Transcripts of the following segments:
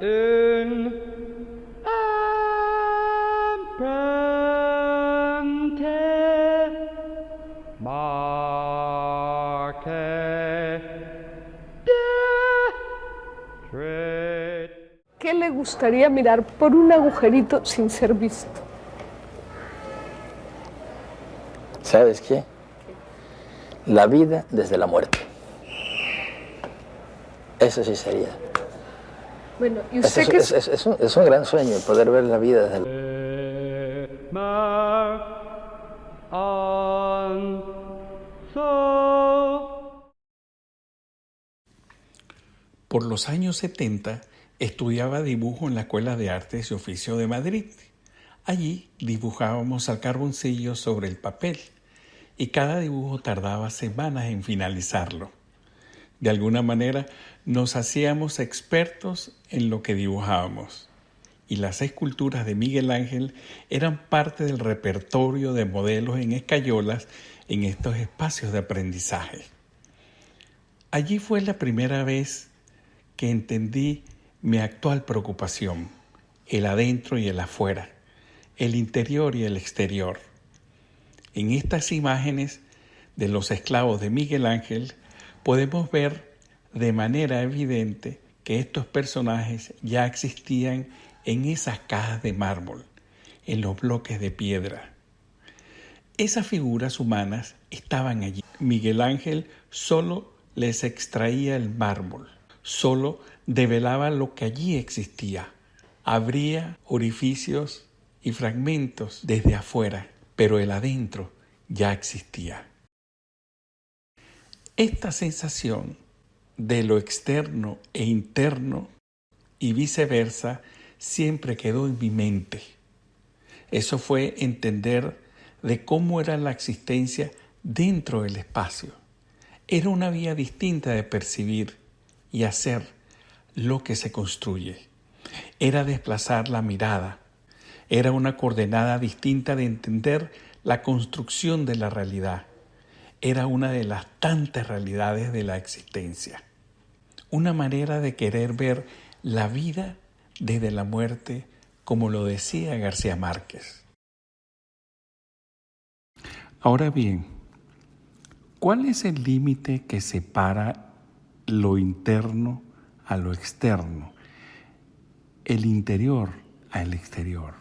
un emprunte marque de ¿Qué le gustaría mirar por un agujerito sin ser visto? ¿Sabes qué? La vida desde la muerte. Eso sí sería. Bueno, y usted que Es un gran sueño poder ver la vida desde Por los años 70 estudiaba dibujo en la Escuela de Artes y Oficio de Madrid. Allí dibujábamos al carboncillo sobre el papel y cada dibujo tardaba semanas en finalizarlo. De alguna manera nos hacíamos expertos en lo que dibujábamos y las esculturas de Miguel Ángel eran parte del repertorio de modelos en escayolas en estos espacios de aprendizaje. Allí fue la primera vez que entendí mi actual preocupación, el adentro y el afuera, el interior y el exterior. En estas imágenes de los esclavos de Miguel Ángel podemos ver de manera evidente que estos personajes ya existían en esas cajas de mármol, en los bloques de piedra. Esas figuras humanas estaban allí. Miguel Ángel solo les extraía el mármol, solo develaba lo que allí existía. Abría orificios y fragmentos desde afuera, pero el adentro ya existía. Esta sensación de lo externo e interno y viceversa siempre quedó en mi mente. Eso fue entender de cómo era la existencia dentro del espacio. Era una vía distinta de percibir y hacer lo que se construye. Era desplazar la mirada. Era una coordenada distinta de entender la construcción de la realidad. Era una de las tantas realidades de la existencia. Una manera de querer ver la vida desde la muerte, como lo decía García Márquez. Ahora bien, ¿cuál es el límite que separa lo interno a lo externo, el interior al exterior?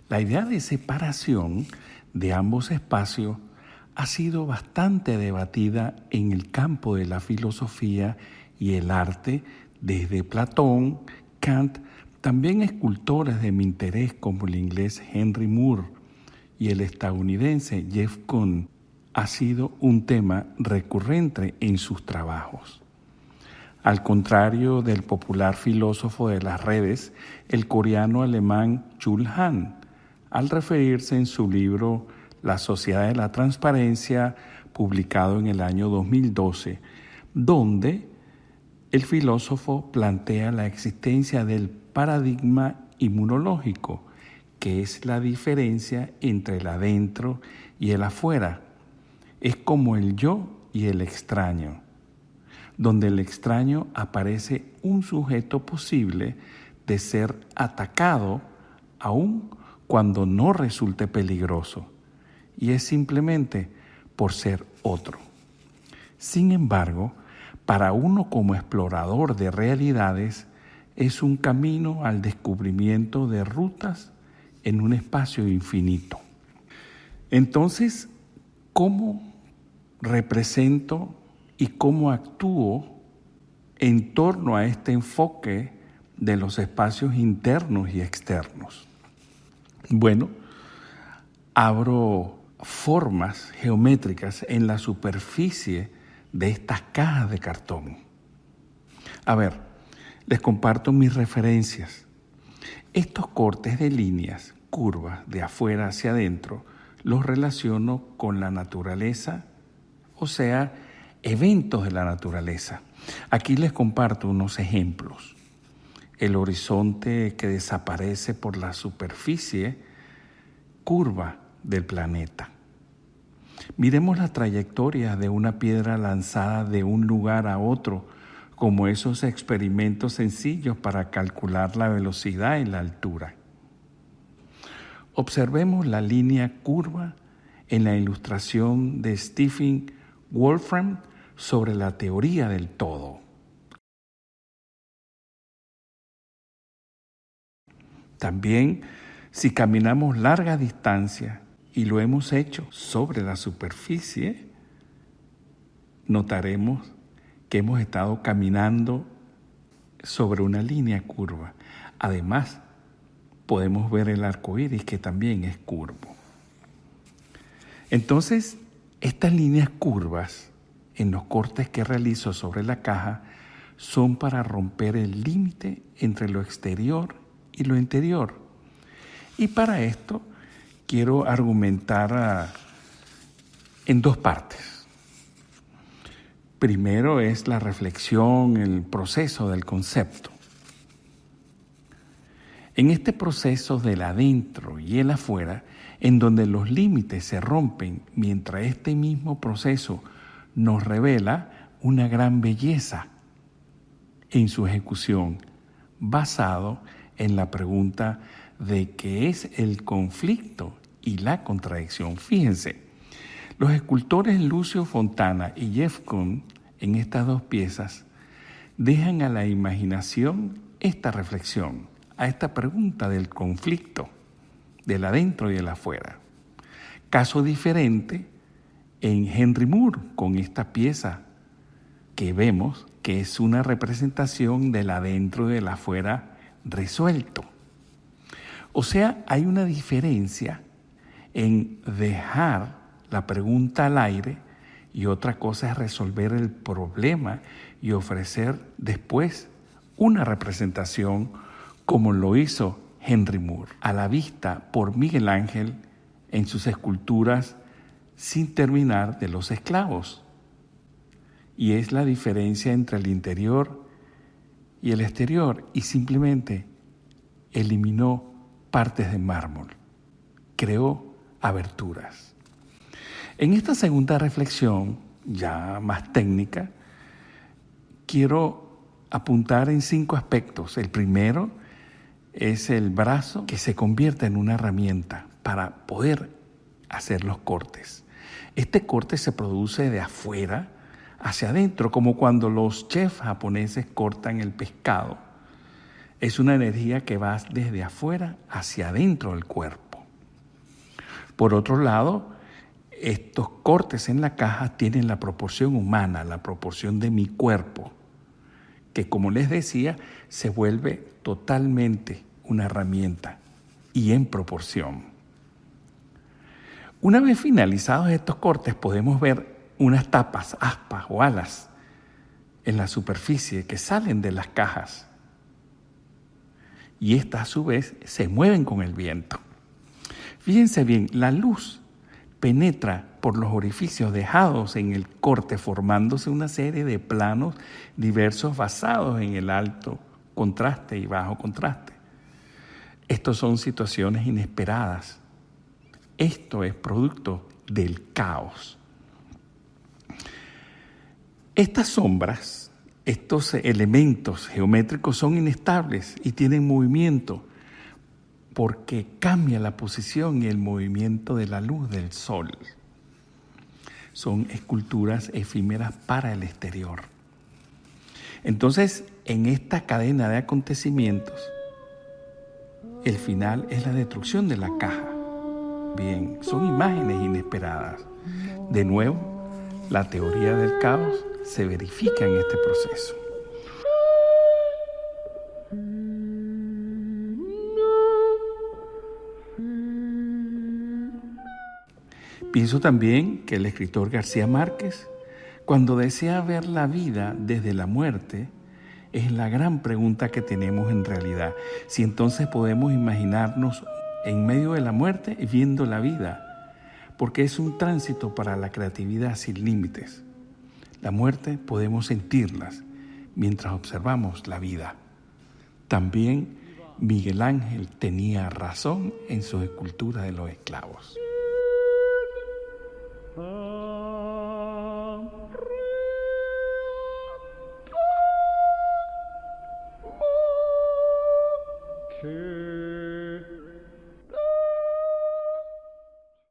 La idea de separación de ambos espacios ha sido bastante debatida en el campo de la filosofía y el arte desde Platón, Kant, también escultores de mi interés como el inglés Henry Moore y el estadounidense Jeff Koons ha sido un tema recurrente en sus trabajos. Al contrario del popular filósofo de las redes, el coreano alemán Jules Han, al referirse en su libro La Sociedad de la Transparencia, publicado en el año 2012, donde el filósofo plantea la existencia del paradigma inmunológico, que es la diferencia entre el adentro y el afuera. Es como el yo y el extraño, donde el extraño aparece un sujeto posible de ser atacado aun cuando no resulte peligroso, y es simplemente por ser otro. Sin embargo, para uno como explorador de realidades, es un camino al descubrimiento de rutas en un espacio infinito. Entonces, ¿cómo represento y cómo actúo en torno a este enfoque de los espacios internos y externos? Bueno, abro formas geométricas en la superficie de estas cajas de cartón. A ver, les comparto mis referencias. Estos cortes de líneas, curvas de afuera hacia adentro, los relaciono con la naturaleza, o sea, eventos de la naturaleza. Aquí les comparto unos ejemplos. El horizonte que desaparece por la superficie curva del planeta. Miremos la trayectoria de una piedra lanzada de un lugar a otro como esos experimentos sencillos para calcular la velocidad y la altura. Observemos la línea curva en la ilustración de Stephen Wolfram sobre la teoría del todo. También, si caminamos larga distancia y lo hemos hecho sobre la superficie, notaremos que hemos estado caminando sobre una línea curva. Además, podemos ver el arco iris, que también es curvo. Entonces, estas líneas curvas en los cortes que realizo sobre la caja son para romper el límite entre lo exterior y lo interior. Y para esto quiero argumentar en dos partes. Primero es la reflexión, el proceso del concepto. En este proceso del adentro y el afuera, en donde los límites se rompen, mientras este mismo proceso nos revela una gran belleza en su ejecución, basado en la pregunta de qué es el conflicto y la contradicción. Fíjense, los escultores Lucio Fontana y Jeff Koons, en estas dos piezas, dejan a la imaginación esta reflexión, a esta pregunta del conflicto, del adentro y el afuera. Caso diferente en Henry Moore, con esta pieza que vemos que es una representación del adentro y del afuera resuelto. O sea, hay una diferencia en dejar la pregunta al aire y otra cosa es resolver el problema y ofrecer después una representación como lo hizo Henry Moore, a la vista por Miguel Ángel en sus esculturas Sin terminar de los esclavos. Y es la diferencia entre el interior y el exterior, y simplemente eliminó partes de mármol, creó aberturas. En esta segunda reflexión, ya más técnica, quiero apuntar en 5 aspectos. El primero es el brazo, que se convierte en una herramienta para poder hacer los cortes. Este corte se produce de afuera hacia adentro, como cuando los chefs japoneses cortan el pescado. Es una energía que va desde afuera hacia adentro del cuerpo. Por otro lado, estos cortes en la caja tienen la proporción humana, la proporción de mi cuerpo, que, como les decía, se vuelve totalmente una herramienta y en proporción. Una vez finalizados estos cortes, podemos ver unas tapas, aspas o alas en la superficie que salen de las cajas. Y estas, a su vez, se mueven con el viento. Fíjense bien, la luz penetra por los orificios dejados en el corte, formándose una serie de planos diversos basados en el alto contraste y bajo contraste. Estas son situaciones inesperadas. Esto es producto del caos. Estas sombras, estos elementos geométricos son inestables y tienen movimiento porque cambia la posición y el movimiento de la luz del sol. Son esculturas efímeras para el exterior. Entonces, en esta cadena de acontecimientos, el final es la destrucción de la caja. Bien, son imágenes inesperadas. De nuevo, la teoría del caos se verifica en este proceso. Pienso también que el escritor García Márquez, cuando desea ver la vida desde la muerte, es la gran pregunta que tenemos en realidad. Si entonces podemos imaginarnos en medio de la muerte viendo la vida, porque es un tránsito para la creatividad sin límites. La muerte podemos sentirlas mientras observamos la vida. También Miguel Ángel tenía razón en su escultura de los esclavos.